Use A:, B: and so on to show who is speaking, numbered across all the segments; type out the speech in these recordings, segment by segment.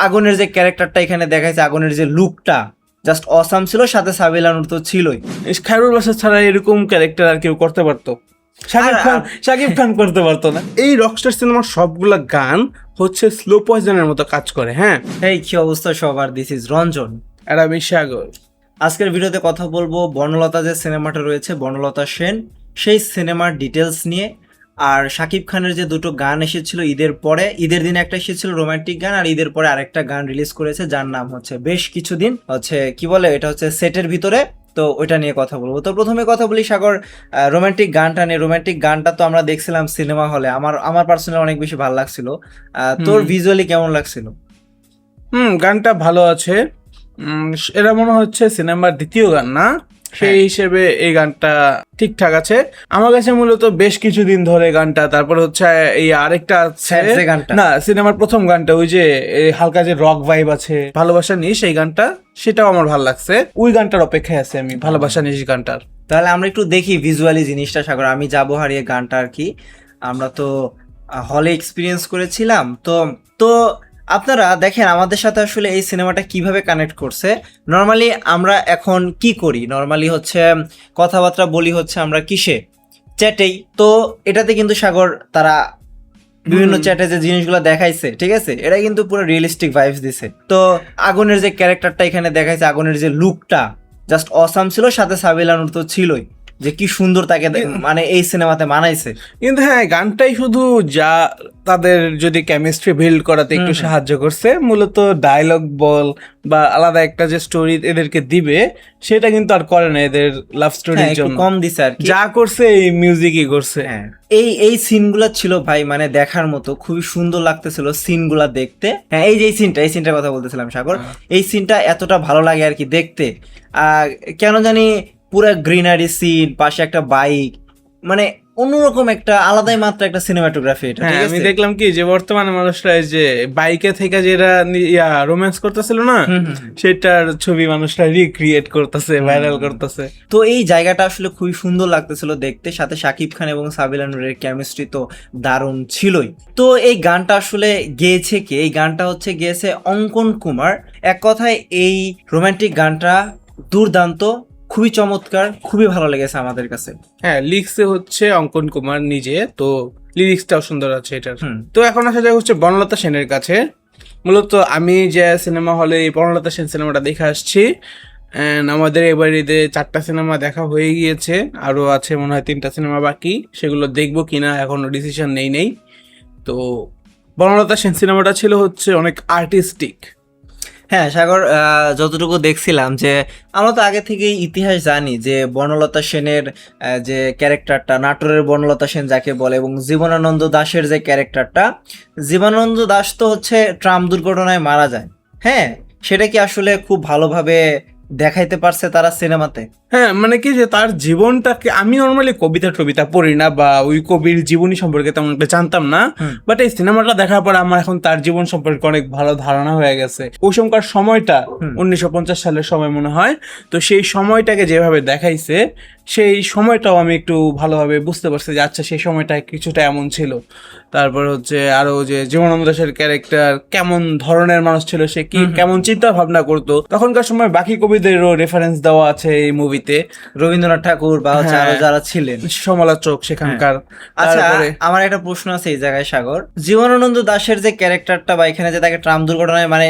A: আগুনের যে ক্যারেক্টারটা এখানে দেখাইছে, আগুনের যে লুকটা জাস্ট অসাম ছিল, সাথে সাবিলা নূর তো ছিলই।
B: খায়রুল বাসার ছাড়া এরকম ক্যারেক্টার আর কেউ করতে পারতো? শাকিব খান করতে পারতো না। এই রকস্টার সিনেমার সবগুলা গান হচ্ছে স্লো পয়জনের মতো কাজ করে। হ্যাঁ,
A: এই কি অবস্থা সবার, দিস ইজ রঞ্জন
B: আর আমি সাগর।
A: আজকের ভিডিওতে কথা বলবো বনলতা যে সিনেমাটা রয়েছে, বনলতা সেন, সেই সিনেমার ডিটেলস নিয়ে। আর শাকিব খানের যে দুটো গান এসেছিল ঈদের পরে, ঈদের দিনে একটা এসেছিল রোমান্টিক গান, আর ঈদের পরে আরেকটা গান রিলিজ করেছে যার নাম হচ্ছে বেশ কিছুদিন, হচ্ছে কি বলে এটা হচ্ছে সেটের ভিতরে। তো ওইটা নিয়ে কথা বলবো। তো প্রথমে কথা বলি সাগর, রোমান্টিক গানটা নিয়ে। রোমান্টিক গানটা তো আমরা দেখছিলাম সিনেমা হলে, আমার পার্সোনালি অনেক বেশি ভালো লাগছিল। তোর ভিজুয়ালি কেমন লাগছিল?
B: গানটা ভালো আছে। এটা মনে হচ্ছে সিনেমার দ্বিতীয় গান না, সেই হিসেবে এই গানটা ঠিকঠাক আছে আমার কাছে। মূলত বেশ কিছুদিন ধরে গানটা, তারপর হচ্ছে এই আরেকটা আছে না, সিনেমার প্রথম গানটা, ওই যে হালকা যে রক ভাইব আছে, ভালোবাসা নিয়ে, সেই গানটা, সেটাও আমার ভালো লাগছে। ওই গানটার অপেক্ষায় আছে আমি, ভালোবাসা নিয়ে গানটার।
A: তাহলে আমরা একটু দেখি ভিজুয়ালি জিনিসটা সাগর। আমি যাবো হারিয়ে গানটা আর কি, আমরা তো হলে এক্সপিরিয়েন্স করেছিলাম। তো তো আপনারা দেখেন আমাদের সাথে আসলে এই সিনেমাটা কিভাবে কানেক্ট করছে। নর্মালি আমরা এখন কি করি, নর্মালি হচ্ছে কথাবার্তা বলি হচ্ছে আমরা কিসে, চ্যাটেই। তো এটাতে কিন্তু সাগর তারা বিভিন্ন চ্যাটে যে জিনিসগুলো দেখাইছে, ঠিক আছে, এটা কিন্তু পুরো রিয়েলিস্টিক ভাইবস দিছে। তো আগুনের যে ক্যারেক্টারটা এখানে দেখাইছে, আগুনের যে লুকটা জাস্ট অসাম ছিল, সাথে সাবিলা নূর তো ছিলই, যে কি সুন্দর তাকে মানে এই সিনেমাতে মানাইছে।
B: কিন্তু হ্যাঁ, গানটাই শুধু যা তাদের যদি কেমিস্ট্রি বিল্ড করাতে একটু সাহায্য করছে। মূলত ডায়লগ বল বা আলাদা একটা যে স্টোরি এদেরকে দিবে, সেটা কিন্তু আর করে না এদের লাভ স্টোরির জন্য,
A: কম দিছে আর কি।
B: যা করছে এই মিউজিকই করছে।
A: হ্যাঁ, এই সিনগুলা ছিল ভাই মানে দেখার মতো, খুবই সুন্দর লাগতেছিল সিনগুলা দেখতে। হ্যাঁ, এই যে এই সিনটার কথা বলতেছিলাম সাগর, এই সিনটা এতটা ভালো লাগে আর কি দেখতে। কেন জানি পুরো গ্রিনারি সিন, পাশে একটা বাইক, মানে অন্যরকম একটা আলাদাই মাত্র একটা সিনেমাটোগ্রাফি এটা।
B: হ্যাঁ, আমি দেখলাম কি যে বর্তমানে মানুষরা যে বাইকে থেকে যেটা রোম্যান্স করতেছিল না, সেটার ছবি মানুষরা রিক্রিয়েট করতেছে, ভাইরাল করতেছে।
A: তো এই জায়গাটা আসলে খুবই সুন্দর লাগতেছিল দেখতে, সাথে শাকিব খান এবং সাবিলা নূরের কেমিস্ট্রি তো দারুণ ছিলই। তো এই গানটা আসলে গেয়েছে কে? এই গানটা হচ্ছে গেয়েছে অঙ্কন কুমার। এক কথায় এই রোমান্টিক গানটা দুর্দান্ত, খুবই চমৎকার, খুবই ভালো লেগেছে আমাদের কাছে।
B: হ্যাঁ, লিখছে হচ্ছে অঙ্কন কুমার নিজে, তো লিরিক্সটাও সুন্দর আছে এটার। তো এখন আসা যায় হচ্ছে বনলতা সেনের কাছে। মূলত আমি যে সিনেমা হলে এই বনলতা সেন সিনেমাটা দেখে আসছি, আমাদের এবারে 4টা সিনেমা দেখা হয়ে গিয়েছে, আরো আছে মনে হয় 3টা সিনেমা বাকি, সেগুলো দেখবো কিনা এখনো ডিসিশন নেই। তো বনলতা সেন সিনেমাটা ছিল হচ্ছে অনেক আর্টিস্টিক।
A: হ্যাঁ সাগর, যতটুকু দেখছিলাম যে আমরা তো আগে থেকেই ইতিহাস জানি যে বনলতা সেনের যে ক্যারেক্টারটা, নাটোরের বনলতা সেন যাকে বলে, এবং জীবনানন্দ দাশের যে ক্যারেক্টারটা, জীবনানন্দ দাশ তো হচ্ছে ট্রাম দুর্ঘটনায় মারা যায়। হ্যাঁ, সেটা কি আসলে খুব ভালোভাবে দেখাইতে পারছে তারা সিনেমাতে।
B: হ্যাঁ, মানে কি যে তার জীবনটাকে, আমি নর্মালি কবিতা পড়ি না বা ওই কবির জীবনী সম্পর্কে তেমন একটা জানতাম না, বাট এই সিনেমাটা দেখার পর আমার এখন তার জীবন সম্পর্কে অনেক ভালো ধারণা হয়ে গেছে। ওই সময়কার সময়টা 1950 সালের সময় মনে হয়, তো সেই সময়টাকে যেভাবে দেখাইছে, সেই সময়টাও আমি একটু ভালোভাবে বুঝতে পারছি যে আচ্ছা সেই সময়টা কিছুটা এমন ছিল। তারপর হচ্ছে আরো যে জীবনানন্দ দাশের ক্যারেক্টার কেমন ধরনের মানুষ ছিল, সে কি কেমন চিন্তা ভাবনা করতো, তখনকার সময় বাকি কবিদেরও রেফারেন্স দেওয়া আছে এই মুভিতে,
A: রবীন্দ্রনাথ ঠাকুর বা আরো যারা ছিলেন
B: সমালোচক সেখানকার।
A: আচ্ছা, আমার একটা প্রশ্ন আছে এই জায়গায় সাগর, জীবনানন্দ দাশের যে ক্যারেক্টারটা বা এখানে যে তাকে ট্রাম দুর্ঘটনায় মানে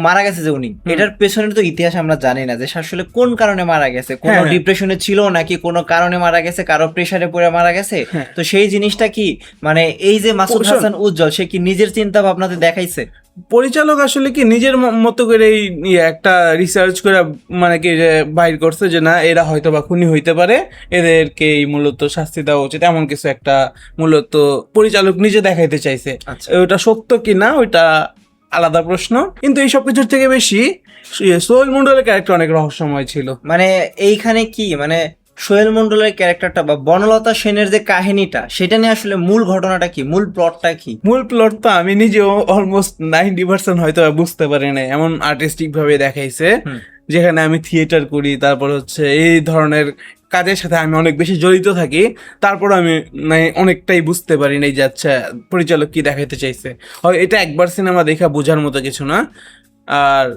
A: মারা গেছে যে উনি, এটার পেছনের তো ইতিহাস আমরা জানি না যে আসলে কোন কারণে মারা গেছে, কোনো ডিপ্রেশনে ছিল নাকি কোনো কারণে মারা গেছে, কারো প্রেসারে পড়ে মারা গেছে। তো সেই জিনিসটা কি মানে এই যে মাসুদ হাসান উজ্জ্বল, সে কি নিজের চিন্তা ভাবনাতে দেখাইছে?
B: পরিচালক আসলে কি নিজের মতো করে একটা রিসার্চ করে মানে কি যে বাইর করছে যে না এরা হয়তো বা খুনি হইতে পারে, এদেরকেই মূলত শাস্তি দেওয়া উচিত, এমন কিছু একটা মূলত পরিচালক নিজে দেখাইতে চাইছে। ওটা সত্য কি না ওইটা আলাদা প্রশ্ন, কিন্তু এই সব কিছুর থেকে বেশি সোহেল মন্ডলের ক্যারেক্টার অনেক রহস্যময় ছিল।
A: মানে এইখানে কি মানে সোহেল মন্ডলের ক্যারেক্টারটা বা বনলতা সেনের যে কাহিনীটা, সেটা নিয়ে আসলে মূল ঘটনাটা কি, মূল প্লটটা কি?
B: মূল প্লট তো আমি নিজেও অলমোস্ট 90% হয়তো বুঝতে পারি না, এমন আর্টিস্টিক ভাবে দেখাইছে। যেখানে আমি থিয়েটার করি, তারপর হচ্ছে এই ধরনের কাজের সাথে আমি অনেক বেশি জড়িত থাকি, তারপর আমি মানে অনেকটাই বুঝতে পারি না যে আচ্ছা পরিচালক কি দেখাইতে চাইছে। হয় এটা একবার সিনেমা দেখা বোঝার মতো কিছু না। আর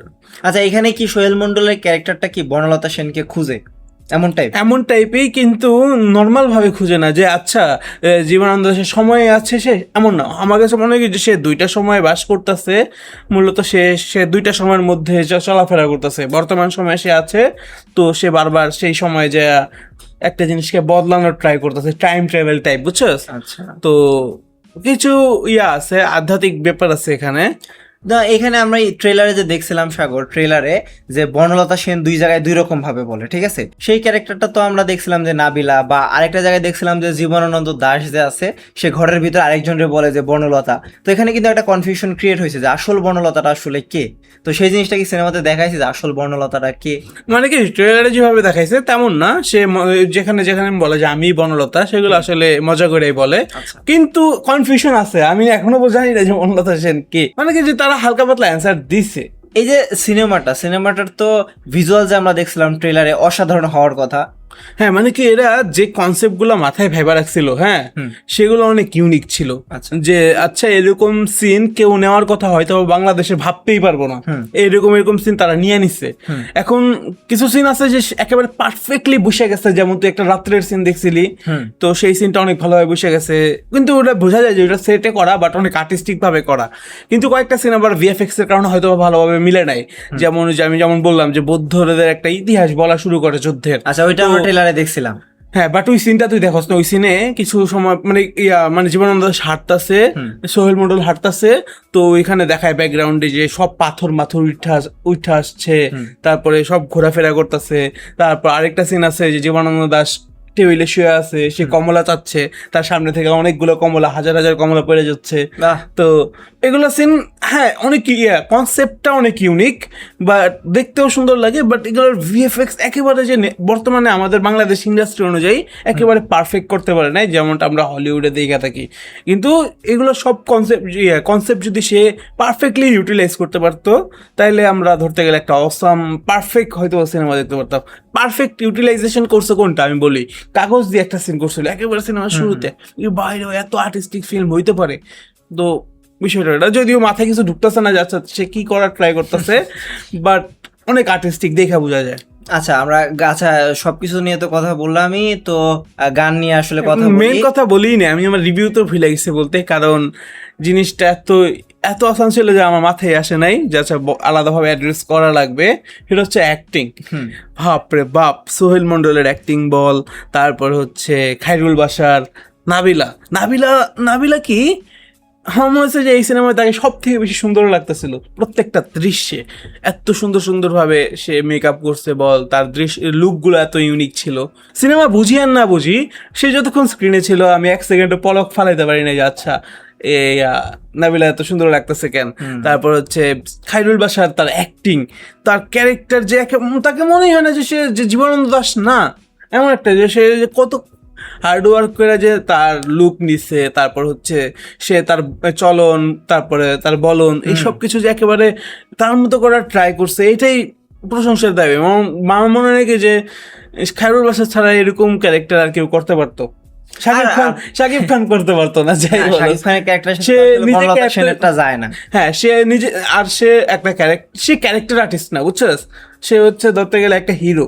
A: আচ্ছা, এখানে কি সোহেল মন্ডলের ক্যারেক্টারটা কি বনলতা সেনকে খুঁজে এমন টাইপ?
B: এমন টাইপেই, কিন্তু নর্মাল ভাবে খুঁজে না যে আচ্ছা জীবনানন্দ দাশের সময় আছে সে, এমন না। আমার কাছে মনে হয় কি যে সে দুইটা সময় বাস করতেছে, মূলত সে সে দুইটা সময়ের মধ্যে চলাফেরা করতেছে। বর্তমান সময়ে সে আছে, তো সে বারবার সেই সময় যে একটা জিনিসকে বদলানোর ট্রাই করতেছে, টাইম ট্রাভেল টাইপ, বুঝছস?
A: আচ্ছা,
B: তো কিছু ইয়া আছে, আধ্যাত্মিক ব্যাপার আছে এখানে।
A: না এখানে আমরা এই ট্রেলারে যে দেখছিলাম সাগর, ট্রেলারে যে বনলতা সেন দুই জায়গায় দুই রকম ভাবে বলে, ঠিক আছে? সেই ক্যারেক্টারটা তো আমরা দেখছিলাম যে নাবিলা, বা আরেকটা জায়গায় দেখছিলাম যে জীবনানন্দ দাশ যে আছে সে ঘরের ভিতর আরেকজনকে বলে যে বনলতা। তো এখানে কিন্তু একটা কনফিউশন ক্রিয়েট হয়েছে যে আসল বনলতাটা আসলে কে। তো সেই জিনিসটা কি সিনেমাতে দেখাইছে যে আসল বনলতাটা কে?
B: মানে কি ট্রেলারে যেভাবে দেখাইছে তেমন না, সে যেখানে যেখানে বলে যে আমি বনলতা, সেগুলো আসলে মজা করেই বলে।
A: আচ্ছা।
B: কিন্তু কনফিউশন আছে, আমি এখনো জানি না যে বনলতা সেন কে। মানে কি যে তারা হালকা পাতলা অ্যান্সার দিছে।
A: এই যে সিনেমাটার তো ভিজুয়াল যে আমরা দেখছিলাম ট্রেলারে অসাধারণ হওয়ার কথা।
B: হ্যাঁ, মানে কি এরা যে কনসেপ্ট গুলো মাথায় ভাইবা রাখছিল, হ্যাঁ, সেগুলো অনেক ইউনিক ছিল।
A: আচ্ছা।
B: যে আচ্ছা এরকম সিন কেউ নেওয়ার কথা হয়তো বাংলাদেশে ভাবতেই পারবো না, এরকম সিন তারা নিয়ে নিচ্ছে। এখন কিছু সিন আছে যে একেবারে পারফেক্টলি বসে গেছে, যেমন তুই একটা রাত্রের সিন দেখছিলি, তো সেই সিনটা অনেক ভালোভাবে বসে গেছে, কিন্তু ওটা বোঝা যায় যে ওটা সেটে করা, বাট অনেক আর্টিস্টিক ভাবে করা। কিন্তু কয়েকটা সিন আবার ভিএফএক্স এর কারণে হয়তো ভালোভাবে মিলে নাই। যেমন যে আমি যেমন বললাম যে বৌদ্ধদের একটা ইতিহাস বলা শুরু করে যুদ্ধের।
A: আচ্ছা, ওইটা আমরা ট্রেলারে দেখছিলাম।
B: হ্যাঁ, বাট ওই সিনটা তুই দেখছ না, ওই সিনে কিছু সময় মানে মানে জীবনানন্দ দাশ হাঁটতাছে, সোহেল মন্ডল হাঁটতাছে, তো ওইখানে দেখায় ব্যাকগ্রাউন্ডে যে সব পাথর মাথর উঠা আসছে, তারপরে সব ঘোরাফেরা করতেছে। তারপর আরেকটা সিন আছে যে জীবনানন্দ দাশ টেবিলে শুয়ে আছে, সে কমলা চাচ্ছে, তার সামনে থেকে অনেকগুলো কমলা, হাজার হাজার কমলা পড়ে যাচ্ছে। তো এগুলো সিন, হ্যাঁ, অনেক কনসেপ্টটা অনেক ইউনিক, বাট দেখতেও সুন্দর লাগে। বাট এগুলোর ভিএফএক্স একেবারে যে বর্তমানে আমাদের বাংলাদেশ ইন্ডাস্ট্রি অনুযায়ী একেবারে পারফেক্ট করতে পারে নাই, যেমনটা আমরা হলিউডে দেখে থাকি। কিন্তু এগুলো সব কনসেপ্ট যদি সে পারফেক্টলি ইউটিলাইজ করতে পারতো, তাহলে আমরা ধরতে গেলে একটা অসাম পারফেক্ট হয়তো সিনেমা দেখতে পারতাম। পারফেক্ট ইউটিলাইজেশন করছে কোনটা আমি বলি, কাগজ দিয়ে একটা সিন করছিল একেবারে সিনেমার শুরুতে, বাইরে এত আর্টিস্টিক ফিল্ম হইতে পারে। তো বিষয়টা যদিও মাথায় কিছু ঢুকতেছে না, যাচ্ছে সে কি করার ট্রাই করতেছে, বাট অনেক আর্টিস্টিক দেখা বোঝা যায়।
A: আচ্ছা, আমরা সবকিছু নিয়ে তো কথা বললামই, তো গান নিয়ে আসলে কথা
B: মেন কথা বলি না, আমি আমার রিভিউ তো ভুলে গেছি বলতে, কারণ জিনিসটা এত আসান ছিল যে আমার মাথায় আসে নাই, যা আলাদাভাবে অ্যাড্রেস করা লাগবে। সেটা হচ্ছে অ্যাক্টিং। বাপ রে বাপ, সোহেল মন্ডলের অ্যাক্টিং বল, তারপর হচ্ছে খায়রুল বাশার, নাবিলা কি আমার মনে হচ্ছে যে এই সিনেমায় তাকে সব থেকে বেশি সুন্দর লাগতেছিল। প্রত্যেকটা দৃশ্যে এত সুন্দর ভাবে সে মেকআপ করছে বল, তার লুকগুলো এত ইউনিক ছিল। সিনেমা বুঝি আর না বুঝি, সে যতক্ষণ স্ক্রিনে ছিল আমি এক সেকেন্ডে পলক ফালাইতে পারি না যে আচ্ছা নাবিলা এত সুন্দর লাগতেছে কেন। তারপর হচ্ছে খায়রুল বাশার, তার অ্যাক্টিং, তার ক্যারেক্টার, যে তাকে মনেই হয় না যে সে যে জীবনানন্দ দাশ না, এমন একটা যে সে কত হার্ডওয়ার্ক করে যে তার লুক নিচ্ছে, তারপর হচ্ছে সে তার চলন, তারপরে তার বলন, এই সব কিছু যে একেবারে তার মতো করার ট্রাই করছে, এটাই প্রশংসার দাবি। আমার মনে হয় যে খায়রুল বাশার ছাড়া এরকম ক্যারেক্টার আর কেউ করতে পারতো। শাকিব খান করতে পারতো না, যাই
A: যায় না।
B: হ্যাঁ, সে নিজে, আর সে একটা ক্যারেক্টার আর্টিস্ট না, বুঝছস? সে হচ্ছে ধরতে গেলে একটা হিরো।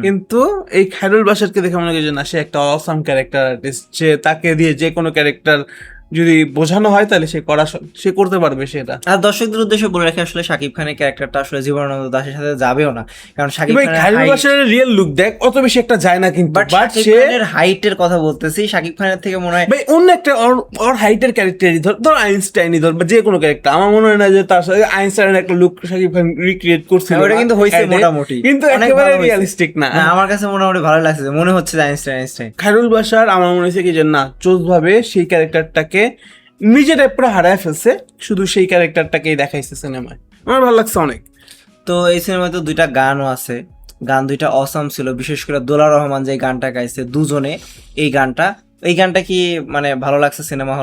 B: কিন্তু এই খায়রুল বাশারকে দেখে মনে হয় যে না, সে একটা অসাম ক্যারেক্টার আর্টিস্ট। সে তাকে দিয়ে যে কোনো ক্যারেক্টার যদি বোঝানো হয় তাহলে সে করতে পারবে সেটা।
A: আর দর্শকদের উদ্দেশ্যে বলে রাখি, আসলে শাকিব খানের ক্যারেক্টারটা আসলে জীবনানন্দ দাশের সাথে যাবেও না, কারণ শাকিব
B: খায়রুল বাশারের রিয়েল লুক দেখ, অত বেশি একটা যায় না। কিন্তু
A: বাট সে হাইটের কথা বলতেছি, শাকিব খানের থেকে মনে হয়
B: ভাই অন্য একটা ওর হাইটের ক্যারেক্টারই ধর আইনস্টাইনই ধর, বা যে কোনো ক্যারেক্টার, আমার মনে হয় না যে তার সাথে আইনস্টাইনের একটা লুক শাকিব খান রিক্রিয়েট করছিল।
A: ওটা কিন্তু হইছে মোটামুটি,
B: কিন্তু একেবারে রিয়েলিস্টিক না।
A: আমার কাছে মোটামুটি ভালো লাগছে, মনে হচ্ছে যে আইনস্টাইন।
B: খায়রুল বাশার আমার মনে হচ্ছে কি যে না, চোখ ভাবে সেই ক্যারেক্টারটাকে নিজের পুরো হারায় ফেলছে, শুধু সেই ক্যারেক্টারটাকেই দেখাইছে সিনেমায়। আমার ভালো লাগছে অনেক।
A: তো এই সিনেমায় তো দুইটা গানও আছে, গান দুইটা অসাম ছিল, বিশেষ করে দোলা রহমান যে গানটা গাইছে দুজনে, এই গানটা কি মানে ভালো লাগছে সিনেমা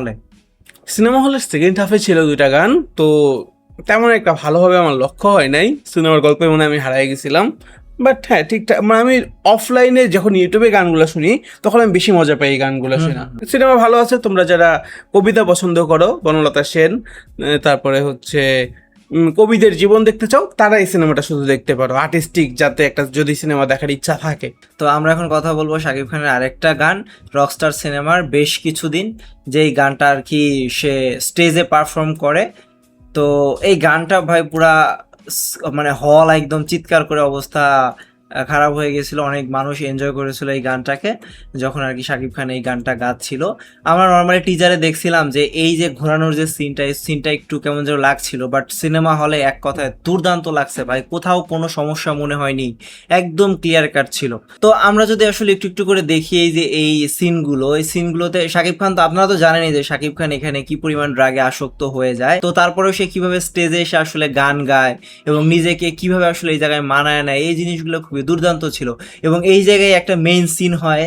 A: হলে
B: সেকেন্ড হাফে ছিল দুইটা গান, তো তেমন একটা ভালোভাবে আমার লক্ষ্য হয় নাই। সিনেমার গল্পে মনে আমি হারাই গেছিলাম, বাট হ্যাঁ ঠিকঠাক, মানে আমি অফলাইনে যখন ইউটিউবে গানগুলো শুনি তখন আমি বেশি মজা পাই এই গানগুলো শোনা। সিনেমা ভালো আছে, তোমরা যারা কবিতা পছন্দ করো, বনলতা সেন, তারপরে হচ্ছে কবিদের জীবন দেখতে চাও, তারা এই সিনেমাটা শুধু দেখতে পারো, আর্টিস্টিক যাতে একটা যদি সিনেমা দেখার ইচ্ছা থাকে।
A: তো আমরা এখন কথা বলবো শাকিব খানের আরেকটা গান রকস্টার সিনেমার বেশ কিছুদিন, যেই গানটা আর কি সে স্টেজে পারফর্ম করে। তো এই গানটা ভাই পুরা মানে হল একদম চিৎকার করে অবস্থা খারাপ হয়ে গেছিল, অনেক মানুষ এনজয় করেছিল এই গানটাকে যখন আর কি শাকিব খান এই গানটা গাচ্ছিল। আমরা নর্মালি টিজারে দেখছিলাম যে এই যে ঘোরানোর যে সিনটা, এই সিনটা একটু কেমন যেন লাগছিল, বাট সিনেমা হলে এক কথায় দুর্দান্ত লাগছে ভাই, কোথাও কোনো সমস্যা মনে হয়নি, একদম ক্লিয়ার কাট ছিল। তো আমরা যদি আসলে একটু একটু করে দেখি এই যে এই সিনগুলো, এই সিনগুলোতে শাকিব খান, তো আপনারা তো জানেনই যে শাকিব খান এখানে কি পরিমাণ ড্রাগে আসক্ত হয়ে যায়, তো তারপরেও সে কিভাবে স্টেজে এসে আসলে গান গায় এবং নিজেকে কিভাবে আসলে এই জায়গায় মানায় নেয়, এই জিনিসগুলো খুবই দুর্দান্ত ছিল। এবং এই জায়গায় একটা মেইন সিন হয়,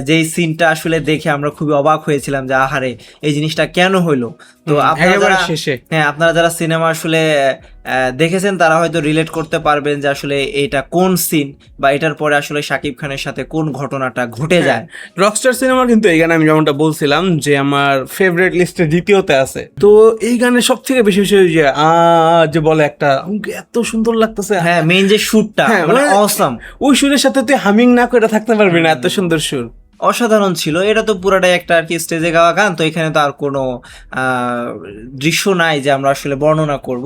A: যেই সিনটা আসলে দেখে আমরা খুবই অবাক হয়েছিলাম যে আহারে এই জিনিসটা কেন হইলো। তো আপনারা
B: একেবারে
A: যারা
B: শেষে
A: হ্যাঁ আপনারা যারা সিনেমা আসলে দেখেছেন তারা হয়তো রিলেট করতে পারবেন যে আসলে এটা কোন সিন বা এটার পরে আসলে শাকিব খানের সাথে কোন ঘটনাটা ঘটে যায়।
B: রকস্টার সিনেমার কিন্তু এই গানে আমি যেমনটা বলছিলাম যে আমার ফেভারিট লিস্টে দ্বিতীয়তে আছে। তো এই গানের সব থেকে বেশি বেশি যে যে বলে একটা, আমাকে এত সুন্দর লাগতেছে।
A: হ্যাঁ মেইন যে শুটটা
B: হ্যাঁ,
A: মানে
B: মানে
A: অসাম,
B: ওই সুরের সাথে তুই হামিং না করে থাকতে পারবি না, এত সুন্দর সুর।
A: অসাধারণ ছিল। এটা তো পুরাটাই একটা আর কি স্টেজে গাওয়া গান, তো এখানে তো আর কোনো দৃশ্য নাই যে আমরা আসলে বর্ণনা করব।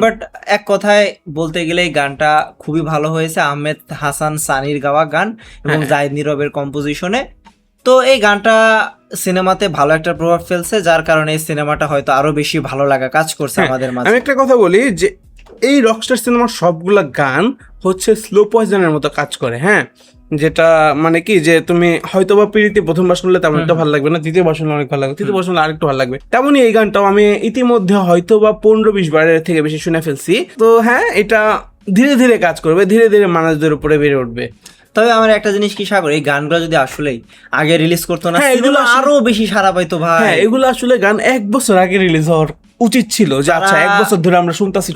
A: বাট এক কথায় বলতে গেলে এই গানটা খুবই ভালো হয়েছে, আহমেদ হাসান সানির গাওয়া গান এবং জাহিদ নীরবের কম্পোজিশনে। তো এই গানটা সিনেমাতে ভালো একটা প্রভাব ফেলছে, যার কারণে এই সিনেমাটা হয়তো আরো বেশি ভালো লাগা কাজ করছে আমাদের মাঝে।
B: আমি একটা কথা বলি যে এই রকস্টার সিনেমার সবগুলা গান হচ্ছে স্লো পয়জনের মতো কাজ করে। হ্যাঁ, যেটা মানে কি যে তুমি হয়তো বা পিড়িতে প্রথমবার শুনলে তেমন একটা ভালো লাগবে না, দ্বিতীয়বার শুনলে অনেক ভালো লাগবে, তৃতীয়বার শুনলে আরেকটু ভালো লাগবে। তেমনই এই গানটাও আমি ইতিমধ্যে হয়তো বা 15-20 বারের থেকে বেশি শুনে ফেলছি। তো হ্যাঁ, এটা ধীরে ধীরে কাজ করবে, ধীরে ধীরে মানুষদের উপরে বেড়ে উঠবে।
A: তবে আমার একটা জিনিস কি সাগর, এই গানগুলো যদি আসলেই আগে রিলিজ করতো না,
B: হ্যাঁ,
A: এগুলো আরো বেশি সারা পাইতো ভাই।
B: হ্যাঁ, এগুলো আসলে গান 1 বছর আগে রিলিজ হওয়ার উচিত ছিল, যে আচ্ছা 1 বছর ধরে আমরা শুনতাছি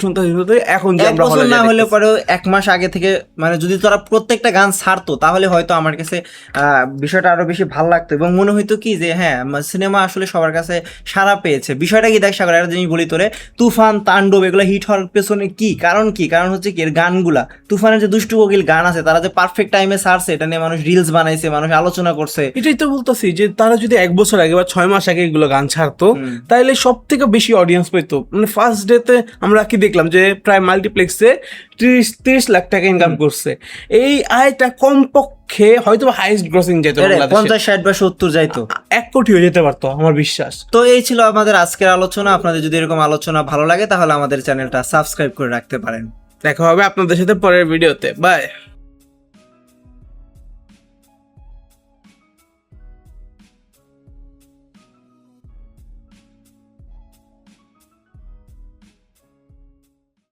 B: এখন যে আমরা হলে
A: না হলে পরেও 1 মাস আগে থেকে, মানে যদি তোরা প্রত্যেকটা গান ছাড়তো তাহলে হয়তো আমার কাছে বিষয়টা আরো বেশি ভালো লাগতো এবং মনে হইতো কি যে হ্যাঁ সিনেমা আসলে সবার কাছে সাড়া পেয়েছে। বিষয়টা কি দেখ সাগর, একটা জিনিস বলি তোরে, তুফান, তাণ্ডব এগুলো হিট হওয়ার পেছনে কি কারণ, কারণ হচ্ছে কি এর গানগুলা, তুফানের যে দুষ্টু কোকিল গান আছে তারা যে পারফেক্ট টাইমে ছাড়ছে, এটা নিয়ে মানুষ রিলস বানাইছে, মানুষ আলোচনা করছে।
B: এটাই তো বলতেছি যে তারা যদি 1 বছর আগে বা 6 মাস আগে এগুলো গান ছাড়তো তাহলে সব থেকে বেশি অডিয়েন্স পেতো। মানে ফার্স্ট ডেতে আমরা কি দেখলাম যে প্রায় মাল্টিপ্লেক্সে 30 লাখ টাকা ইনকাম করছে। এই আয়টা কমপক্ষে হয়তো হাইয়েস্ট গ্রসিং যেত,
A: 50, 60 বা 70 যাইতো,
B: 1 কোটিও যেতে পারতো আমার বিশ্বাস।
A: তো এই ছিল আমাদের আজকের আলোচনা। আপনাদের যদি এরকম আলোচনা ভালো লাগে তাহলে আমাদের চ্যানেলটা সাবস্ক্রাইব করে রাখতে পারেন।
B: দেখা হবে আপনাদের সাথে পরের ভিডিওতে, বাই।